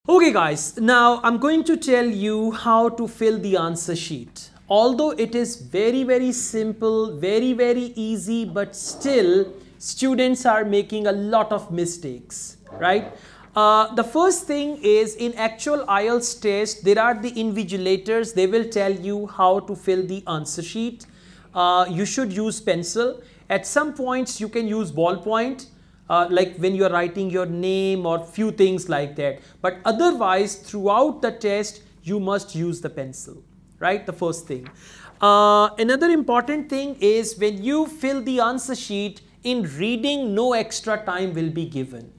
Okay guys, now I'm going to tell you how to fill the answer sheet. Although it is very simple, very easy, but still students are making a lot of mistakes, right? The first thing is, in actual IELTS test, there are the invigilators. They will tell you how to fill the answer sheet. You should use pencil. At some points you can use ballpoint. Like when you are writing your name or few things like that, but otherwise throughout the test you must use the pencil, right? The first thing. Another important thing is, when you fill the answer sheet, in reading no extra time will be given,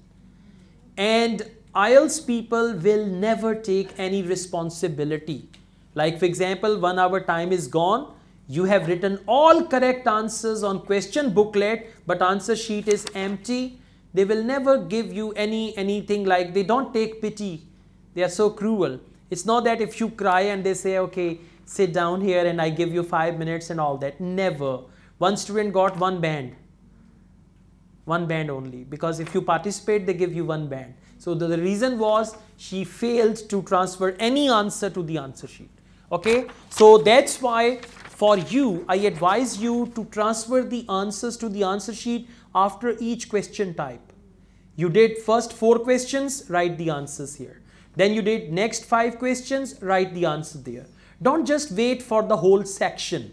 and IELTS people will never take any responsibility. Like for example, 1 hour time is gone, you have written all correct answers on question booklet, but answer sheet is empty. They will never give you anything. Like, they don't take pity. They are so cruel. It's not that if you cry and they say, okay, sit down here and I give you 5 minutes and all that. Never. One student got 1 band. 1 band only. Because if you participate, they give you 1 band. So the reason was she failed to transfer any answer to the answer sheet. Okay. So that's why for you, I advise you to transfer the answers to the answer sheet after each question type. You did first 4 questions, write the answers here. Then you did next 5 questions, write the answer there. Don't just wait for the whole section,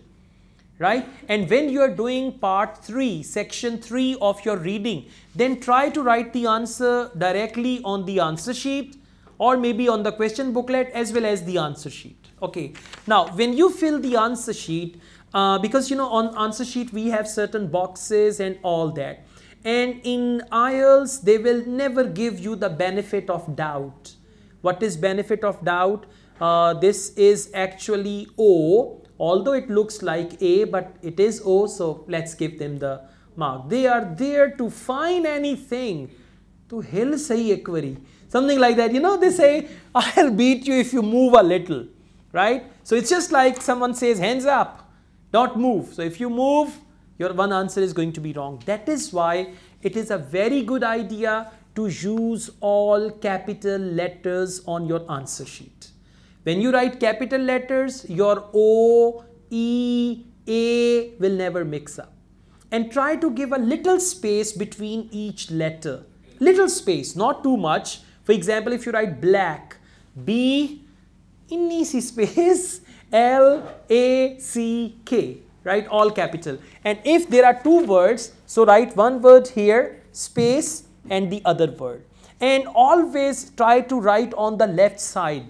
right? And when you are doing part 3, section 3 of your reading, then try to write the answer directly on the answer sheet, or maybe on the question booklet as well as the answer sheet. Okay. Now, when you fill the answer sheet, because you know on answer sheet we have certain boxes and all that, and in IELTS they will never give you the benefit of doubt. What is benefit of doubt? This is actually O, although it looks like A, but it is O, so let's give them the mark. They are there to find anything. To hill sahi ekvari, something like that. You know, they say, I'll beat you if you move a little, right? So it's just like someone says, hands up, don't move. So if you move, your one answer is going to be wrong. That is why it is a very good idea to use all capital letters on your answer sheet. When you write capital letters, your O, E, A will never mix up. And try to give a little space between each letter. Little space, not too much. For example, if you write black, B, inni si space, L, A, C, K, right? All capital. And if there are 2 words, so write 1 word here, space, and the other word. And always try to write on the left side.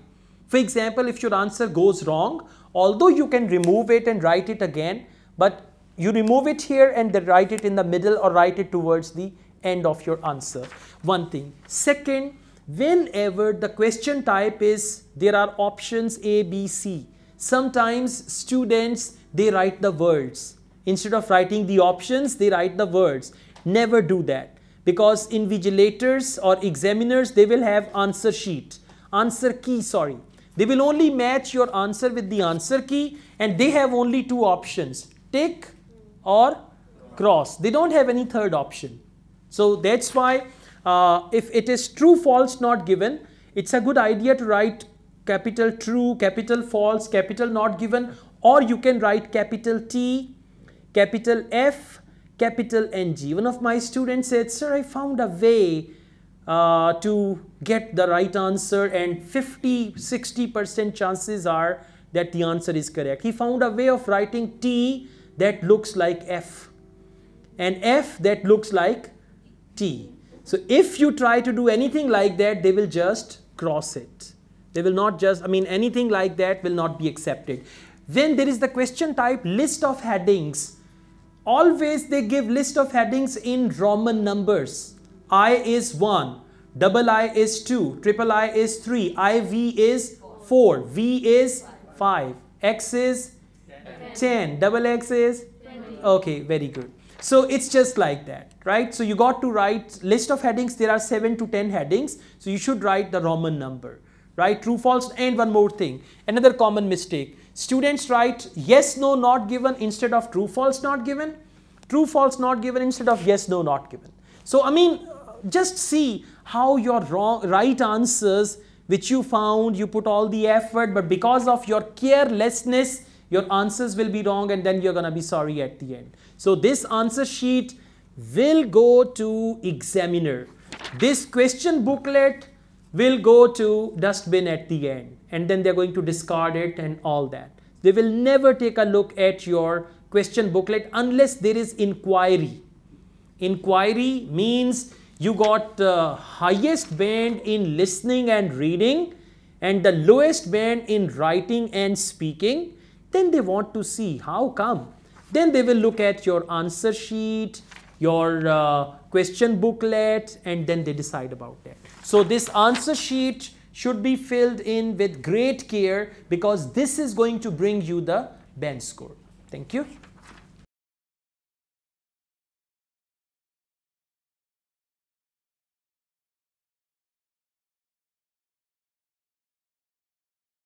For example, if your answer goes wrong, although you can remove it and write it again, but you remove it here and then write it in the middle or write it towards the end of your answer. One thing. Second, whenever the question type is, there are options A, B, C. Sometimes students, they write the words. Instead of writing the options, they write the words. Never do that. Because invigilators or examiners, they will have answer sheet. Answer key, sorry. They will only match your answer with the answer key, and they have only 2 options. Tick or cross. They don't have any third option. So that's why if it is true, false not given, it's a good idea to write capital true, capital false, capital not given, or you can write capital T, capital F, capital NG. One of my students said, sir, I found a way to get the right answer, and 50–60% chances are that the answer is correct. He found a way of writing T that looks like F and F that looks like T. So if you try to do anything like that, they will just cross it. They will not just, anything like that will not be accepted. When there is the question type list of headings, always they give list of headings in Roman numbers. I is 1, double I is 2, triple I is 3, IV is 4, V is 5, X is 10, double X is 20. Okay, very good. So it's just like that, right? So you got to write list of headings. There are 7 to 10 headings. So you should write the Roman number, right? True, false. And one more thing, another common mistake. Students write yes, no, not given instead of true, false, not given. True, false, not given instead of yes, no, not given. So just see how your right answers which you found, you put all the effort, but because of your carelessness, your answers will be wrong and then you're going to be sorry at the end. So this answer sheet will go to examiner. This question booklet will go to dustbin at the end, and then they're going to discard it and all that. They will never take a look at your question booklet unless there is inquiry. Inquiry means you got the highest band in listening and reading and the lowest band in writing and speaking. Then they want to see how come. Then they will look at your answer sheet, your question booklet, and then they decide about that. So this answer sheet should be filled in with great care because this is going to bring you the band score. Thank you.